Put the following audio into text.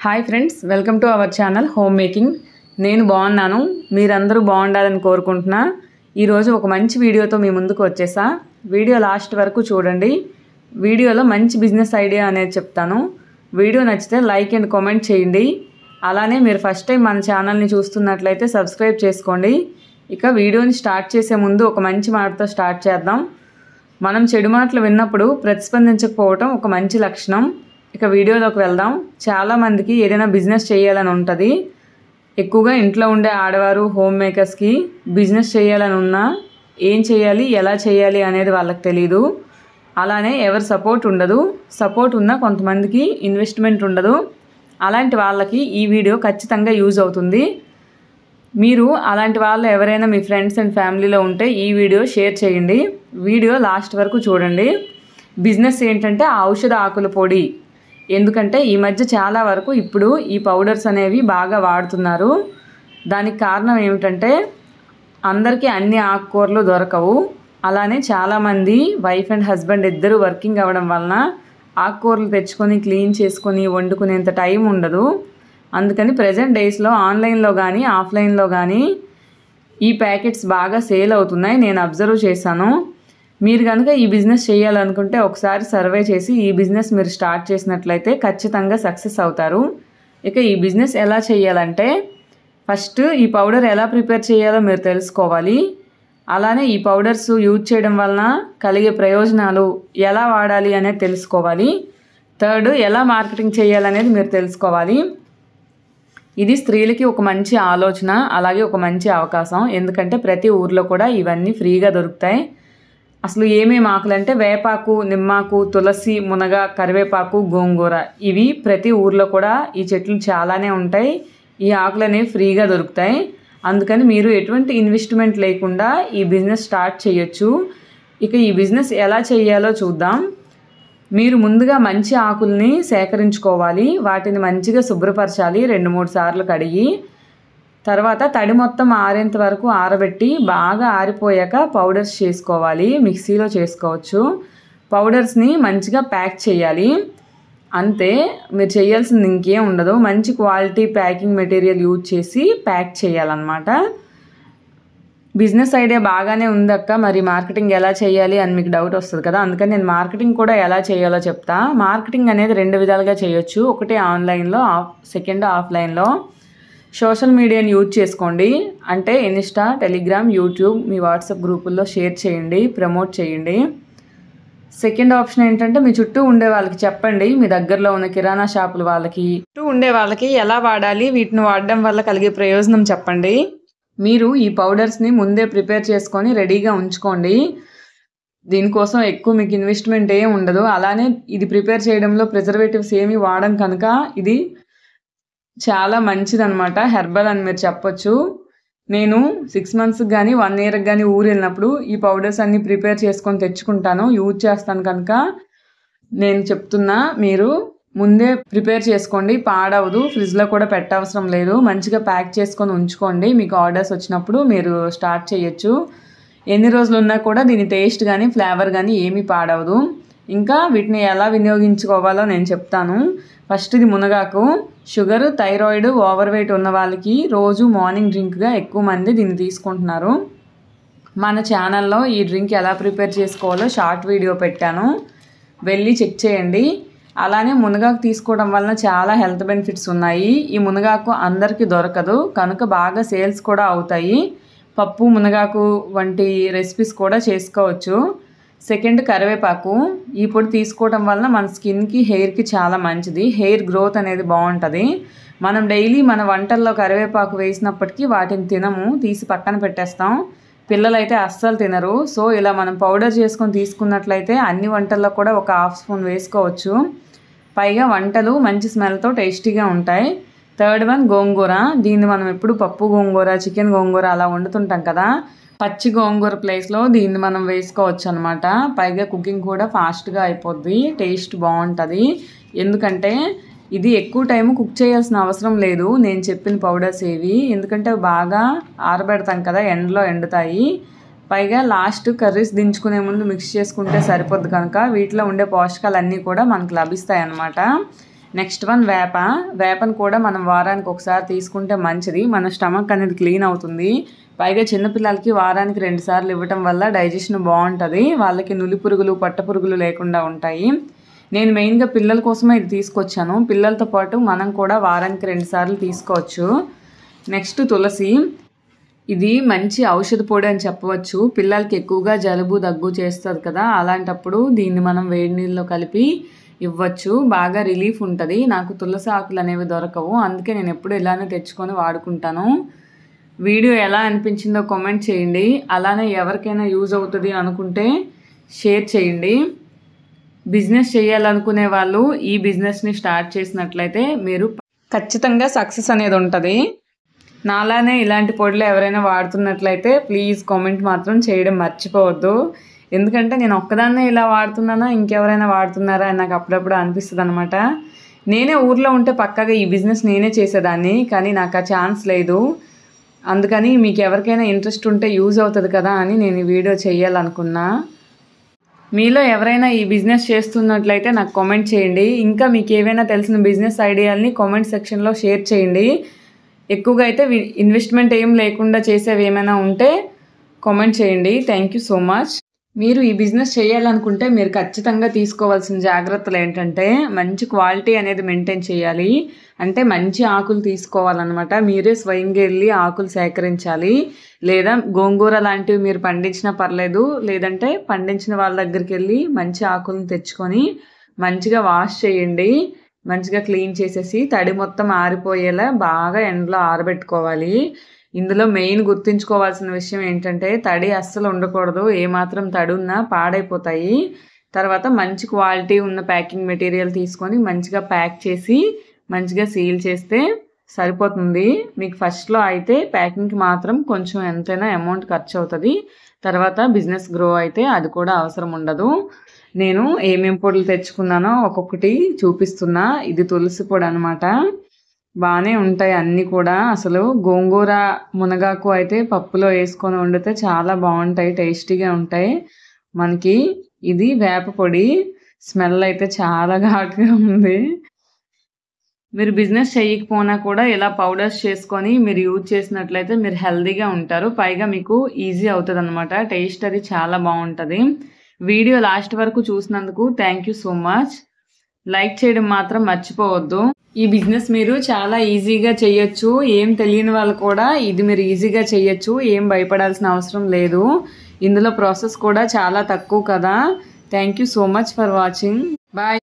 Hi friends, welcome to our channel home making. నేను బాగున్నాను, మీరందరూ బాగుండాలని కోరుకుంటున్నా. ఈరోజు ఒక మంచి వీడియోతో మీ ముందుకు వచ్చేసా. వీడియో లాస్ట్ వరకు చూడండి. వీడియోలో మంచి బిజినెస్ ఐడియా అనేది చెప్తాను. వీడియో నచ్చితే లైక్ అండ్ కామెంట్ చేయండి. అలానే మీరు ఫస్ట్ టైం మన ఛానల్ని చూస్తున్నట్లయితే సబ్స్క్రైబ్ చేసుకోండి. ఇక వీడియోని స్టార్ట్ చేసే ముందు ఒక మంచి మాటతో స్టార్ట్ చేద్దాం. మనం చెడు మాటలు విన్నప్పుడు ప్రతిస్పందించకపోవటం ఒక మంచి లక్షణం. ఇక వీడియోలోకి వెళ్దాం. చాలామందికి ఏదైనా బిజినెస్ చేయాలని ఉంటుంది. ఎక్కువగా ఇంట్లో ఉండే ఆడవారు హోమ్ మేకర్స్కి బిజినెస్ చేయాలని ఉన్నా ఏం చేయాలి, ఎలా చేయాలి అనేది వాళ్ళకి తెలియదు. అలానే ఎవరి సపోర్ట్ ఉండదు. సపోర్ట్ ఉన్నా కొంతమందికి ఇన్వెస్ట్మెంట్ ఉండదు. అలాంటి వాళ్ళకి ఈ వీడియో ఖచ్చితంగా యూజ్ అవుతుంది. మీరు అలాంటి వాళ్ళు ఎవరైనా మీ ఫ్రెండ్స్ అండ్ ఫ్యామిలీలో ఉంటే ఈ వీడియో షేర్ చేయండి. వీడియో లాస్ట్ వరకు చూడండి. బిజినెస్ ఏంటంటే ఔషధ ఆకుల పొడి. ఎందుకంటే ఈ మధ్య చాలా వరకు ఇప్పుడు ఈ పౌడర్స్ అనేవి బాగా వాడుతున్నారు. దానికి కారణం ఏమిటంటే అందరికీ అన్ని ఆకుకూరలు దొరకవు. అలానే చాలామంది వైఫ్ అండ్ హస్బెండ్ ఇద్దరు వర్కింగ్ అవ్వడం వలన ఆకుకూరలు తెచ్చుకొని క్లీన్ చేసుకొని వండుకునేంత టైం ఉండదు. అందుకని ప్రజెంట్ డేస్లో ఆన్లైన్లో కానీ ఆఫ్లైన్లో కానీ ఈ ప్యాకెట్స్ బాగా సేల్ అవుతున్నాయి. నేను అబ్జర్వ్ చేశాను. మీరు కనుక ఈ బిజినెస్ చేయాలనుకుంటే ఒకసారి సర్వే చేసి ఈ బిజినెస్ మీరు స్టార్ట్ చేసినట్లయితే ఖచ్చితంగా సక్సెస్ అవుతారు. ఇక ఈ బిజినెస్ ఎలా చేయాలంటే ఫస్ట్ ఈ పౌడర్ ఎలా ప్రిపేర్ చేయాలో మీరు తెలుసుకోవాలి. అలానే ఈ పౌడర్స్ యూజ్ చేయడం వలన కలిగే ప్రయోజనాలు ఎలా వాడాలి అనేది తెలుసుకోవాలి. థర్డ్, ఎలా మార్కెటింగ్ చేయాలనేది మీరు తెలుసుకోవాలి. ఇది స్త్రీలకి ఒక మంచి ఆలోచన, అలాగే ఒక మంచి అవకాశం. ఎందుకంటే ప్రతి ఊర్లో కూడా ఇవన్నీ ఫ్రీగా దొరుకుతాయి. అసలు ఏమేమి ఆకులు అంటే వేపాకు, నిమ్మాకు, తులసి, మునగ, కరివేపాకు, గోంగూర. ఇవి ప్రతి ఊర్లో కూడా ఈ చెట్లు చాలానే ఉంటాయి. ఈ ఆకులు అనేవి ఫ్రీగా దొరుకుతాయి. అందుకని మీరు ఎటువంటి ఇన్వెస్ట్మెంట్ లేకుండా ఈ బిజినెస్ స్టార్ట్ చేయొచ్చు. ఇక ఈ బిజినెస్ ఎలా చేయాలో చూద్దాం. మీరు ముందుగా మంచి ఆకుల్ని సేకరించుకోవాలి. వాటిని మంచిగా శుభ్రపరచాలి 2-3 సార్లు కడిగి. తర్వాత తడి మొత్తం ఆరేంత వరకు ఆరబెట్టి బాగా ఆరిపోయాక పౌడర్స్ చేసుకోవాలి. మిక్సీలో చేసుకోవచ్చు. పౌడర్స్ని మంచిగా ప్యాక్ చేయాలి. అంతే, మీరు చేయాల్సింది ఇంకేం ఉండదు. మంచి క్వాలిటీ ప్యాకింగ్ మెటీరియల్ యూజ్ చేసి ప్యాక్ చేయాలన్నమాట. బిజినెస్ ఐడియా బాగానే ఉందక్క, మరి మార్కెటింగ్ ఎలా చేయాలి అని మీకు డౌట్ వస్తుంది కదా. అందుకని నేను మార్కెటింగ్ కూడా ఎలా చేయాలో చెప్తా. మార్కెటింగ్ అనేది 2 విధాలుగా చేయొచ్చు. ఒకటి ఆన్లైన్లో, సెకండ్ ఆఫ్లైన్లో. సోషల్ మీడియాని యూజ్ చేసుకోండి. అంటే ఇన్స్టా, టెలిగ్రామ్, యూట్యూబ్, మీ వాట్సాప్ గ్రూపుల్లో షేర్ చేయండి, ప్రమోట్ చేయండి. సెకండ్ ఆప్షన్ ఏంటంటే మీ చుట్టూ ఉండే వాళ్ళకి చెప్పండి. మీ దగ్గరలో ఉన్న కిరాణా షాపుల వాళ్ళకి, చుట్టూ ఉండే వాళ్ళకి ఎలా వాడాలి, వీటిని వాడడం వల్ల కలిగే ప్రయోజనం చెప్పండి. మీరు ఈ పౌడర్స్ని ముందే ప్రిపేర్ చేసుకొని రెడీగా ఉంచుకోండి. దీనికోసం ఎక్కువ మీకు ఇన్వెస్ట్మెంట్ ఏం ఉండదు. అలానే ఇది ప్రిపేర్ చేయడంలో ప్రిజర్వేటివ్స్ ఏమీ వాడడం కనుక ఇది చాలా మంచిదన్నమాట. హెర్బల్ అని మీరు చెప్పొచ్చు. నేను 6 మంత్స్కి కానీ 1 ఇయర్కి కానీ ఊరు వెళ్ళినప్పుడు ఈ పౌడర్స్ అన్నీ ప్రిపేర్ చేసుకొని తెచ్చుకుంటాను, యూజ్ చేస్తాను. కనుక నేను చెప్తున్నా, మీరు ముందే ప్రిపేర్ చేసుకోండి. పాడవదు, ఫ్రిడ్జ్లో కూడా పెట్టవసరం లేదు. మంచిగా ప్యాక్ చేసుకొని ఉంచుకోండి. మీకు ఆర్డర్స్ వచ్చినప్పుడు మీరు స్టార్ట్ చేయొచ్చు. ఎన్ని రోజులు ఉన్నా కూడా దీని టేస్ట్ కానీ ఫ్లేవర్ కానీ ఏమీ పాడవదు. ఇంకా వీటిని ఎలా వినియోగించుకోవాలో నేను చెప్తాను. ఫస్ట్, ఇది మునగాకు. షుగర్, థైరాయిడ్, ఓవర్ వెయిట్ ఉన్న వాళ్ళకి రోజు మార్నింగ్ డ్రింక్గా ఎక్కువ మంది దీన్ని తీసుకుంటున్నారు. మన ఛానల్లో ఈ డ్రింక్ ఎలా ప్రిపేర్ చేసుకోవాలో షార్ట్ వీడియో పెట్టాను, వెళ్ళి చెక్ చేయండి. అలానే మునగాకు తీసుకోవడం వలన చాలా హెల్త్ బెనిఫిట్స్ ఉన్నాయి. ఈ మునగాకు అందరికీ దొరకదు కనుక బాగా సేల్స్ కూడా అవుతాయి. పప్పు, మునగాకు వంటి రెసిపీస్ కూడా చేసుకోవచ్చు. సెకండ్, కరివేపాకు. ఈ పొడి తీసుకోవడం వలన మన స్కిన్కి, హెయిర్కి చాలా మంచిది. హెయిర్ గ్రోత్ అనేది బాగుంటుంది. మనం డైలీ మన వంటల్లో కరివేపాకు వేసినప్పటికీ వాటిని తినము, తీసి పక్కన పెట్టేస్తాం. పిల్లలైతే అస్సలు తినరు. సో ఇలా మనం పౌడర్ చేసుకొని తీసుకున్నట్లయితే అన్ని వంటల్లో కూడా ఒక 1/2 స్పూన్ వేసుకోవచ్చు. పైగా వంటలు మంచి స్మెల్తో టేస్టీగా ఉంటాయి. థర్డ్ వన్, గోంగూర. దీన్ని మనం ఎప్పుడు పప్పు గోంగూర, చికెన్ గోంగూర అలా వండుతుంటాం కదా. పచ్చి గోంగూర ప్లేస్లో దీన్ని మనం వేసుకోవచ్చు అనమాట. పైగా కుకింగ్ కూడా ఫాస్ట్గా అయిపోద్ది, టేస్ట్ బాగుంటుంది. ఎందుకంటే ఇది ఎక్కువ టైం కుక్ చేయాల్సిన అవసరం లేదు నేను చెప్పిన పౌడర్స్ ఏవి. ఎందుకంటే బాగా ఆరబెడతాం కదా, ఎండలో ఎండుతాయి. పైగా లాస్ట్ కర్రీస్ దించుకునే ముందు మిక్స్ చేసుకుంటే సరిపోద్ది కనుక వీటిలో ఉండే పోషకాలన్నీ కూడా మనకు లభిస్తాయి అన్నమాట. నెక్స్ట్ వన్ వేపను కూడా మనం వారానికి ఒకసారి తీసుకుంటే మంచిది. మన స్టమక్ అనేది క్లీన్ అవుతుంది. పైగా చిన్నపిల్లలకి వారానికి 2 సార్లు ఇవ్వటం వల్ల డైజెషన్ బాగుంటుంది. వాళ్ళకి నులి పురుగులు పట్ట పురుగులు లేకుండా ఉంటాయి. నేను మెయిన్గా పిల్లల కోసమే ఇది తీసుకొచ్చాను. పిల్లలతో పాటు మనం కూడా వారానికి 2 సార్లు తీసుకోవచ్చు. నెక్స్ట్ తులసి. ఇది మంచి ఔషధ పొడి అని చెప్పవచ్చు. పిల్లలకి ఎక్కువగా జలుబు దగ్గు చేస్తుంది కదా, అలాంటప్పుడు దీన్ని మనం వేడి నీళ్ళలో కలిపి ఇవ్వచ్చు. బాగా రిలీఫ్ ఉంటుంది. నాకు తులసి ఆకులు అనేవి దొరకవు, అందుకే నేను ఎప్పుడు ఇలానే తెచ్చుకొని వాడుకుంటాను. వీడియో ఎలా అనిపించిందో కామెంట్ చేయండి. అలానే ఎవరికైనా యూజ్ అవుతుంది అనుకుంటే షేర్ చేయండి. బిజినెస్ చేయాలనుకునే వాళ్ళు ఈ బిజినెస్ని స్టార్ట్ చేసినట్లయితే మీరు ఖచ్చితంగా సక్సెస్ అనేది ఉంటుంది. నాలానే ఇలాంటి పొడులు ఎవరైనా వాడుతున్నట్లయితే ప్లీజ్ కామెంట్ మాత్రం చేయడం మర్చిపోవద్దు. ఎందుకంటే నేను ఒక్కదాన్నే ఇలా వాడుతున్నానా, ఇంకెవరైనా వాడుతున్నారా అని నాకు అప్పుడప్పుడు అనిపిస్తుంది అనమాట. నేనే ఊర్లో ఉంటే పక్కాగా ఈ బిజినెస్ నేనే చేసేదాన్ని, కానీ నాకు ఆ ఛాన్స్ లేదు. అందుకని మీకు ఎవరికైనా ఇంట్రెస్ట్ ఉంటే యూజ్ అవుతుంది కదా అని నేను ఈ వీడియో చేయాలనుకున్నా. మీలో ఎవరైనా ఈ బిజినెస్ చేస్తున్నట్లయితే నాకు కామెంట్ చేయండి. ఇంకా మీకు ఏవైనా తెలిసిన బిజినెస్ ఐడియాలని కామెంట్ సెక్షన్లో షేర్ చేయండి. ఎక్కువగా అయితే ఇన్వెస్ట్మెంట్ ఏం లేకుండా చేసేవి ఏమైనా ఉంటే కామెంట్ చేయండి. Thank you so much. మీరు ఈ బిజినెస్ చేయాలనుకుంటే మీరు ఖచ్చితంగా తీసుకోవాల్సిన జాగ్రత్తలు ఏంటంటే మంచి క్వాలిటీ అనేది మెయింటైన్ చేయాలి. అంటే మంచి ఆకులు తీసుకోవాలన్నమాట. మీరే స్వయంగా వెళ్ళి ఆకులు సేకరించాలి. లేదా గోంగూర లాంటివి మీరు పండించినా పర్లేదు, లేదంటే పండించిన వాళ్ళ దగ్గరికి వెళ్ళి మంచి ఆకులను తెచ్చుకొని మంచిగా వాష్ చేయండి. మంచిగా క్లీన్ చేసేసి తడి మొత్తం ఆరిపోయేలా బాగా ఎండలో ఆరబెట్టుకోవాలి. ఇందులో మెయిన్ గుర్తుంచుకోవాల్సిన విషయం ఏంటంటే తడి అస్సలు ఉండకూడదు. ఏమాత్రం తడి ఉన్నా పాడైపోతాయి. తర్వాత మంచి క్వాలిటీ ఉన్న ప్యాకింగ్ మెటీరియల్ తీసుకొని మంచిగా ప్యాక్ చేసి మంచిగా సీల్ చేస్తే సరిపోతుంది. మీకు ఫస్ట్లో అయితే ప్యాకింగ్కి మాత్రం కొంచెం ఎంతైనా అమౌంట్ ఖర్చు అవుతుంది. తర్వాత బిజినెస్ గ్రో అయితే అది కూడా అవసరం ఉండదు. నేను ఏమేం పొడులు తెచ్చుకున్నానో ఒక్కొక్కటి చూపిస్తున్నా. ఇది తులసి పొడి అనమాట. బాగానే ఉంటాయి అన్నీ కూడా. అసలు గోంగూర మునగాకు అయితే పప్పులో వేసుకొని వండితే చాలా బాగుంటాయి, టేస్టీగా ఉంటాయి. మనకి ఇది వేప పొడి. స్మెల్ అయితే చాలా ఘాటుగా ఉంది. మీరు బిజినెస్ చేయకపోయినా కూడా ఇలా పౌడర్స్ చేసుకొని మీరు యూజ్ చేసినట్లయితే మీరు హెల్తీగా ఉంటారు. పైగా మీకు ఈజీ అవుతుంది అనమాట. టేస్ట్ అది చాలా బాగుంటుంది. వీడియో లాస్ట్ వరకు చూసినందుకు thank you so much. Like చేయడం మాత్రం మర్చిపోవద్దు. ఈ బిజినెస్ మీరు చాలా ఈజీగా చేయొచ్చు. ఏం తెలియని వాళ్ళు కూడా ఇది మీరు ఈజీగా చేయొచ్చు. ఏం భయపడాల్సిన అవసరం లేదు. ఇందులో ప్రాసెస్ కూడా చాలా తక్కువ కదా. Thank you so much for watching. Bye.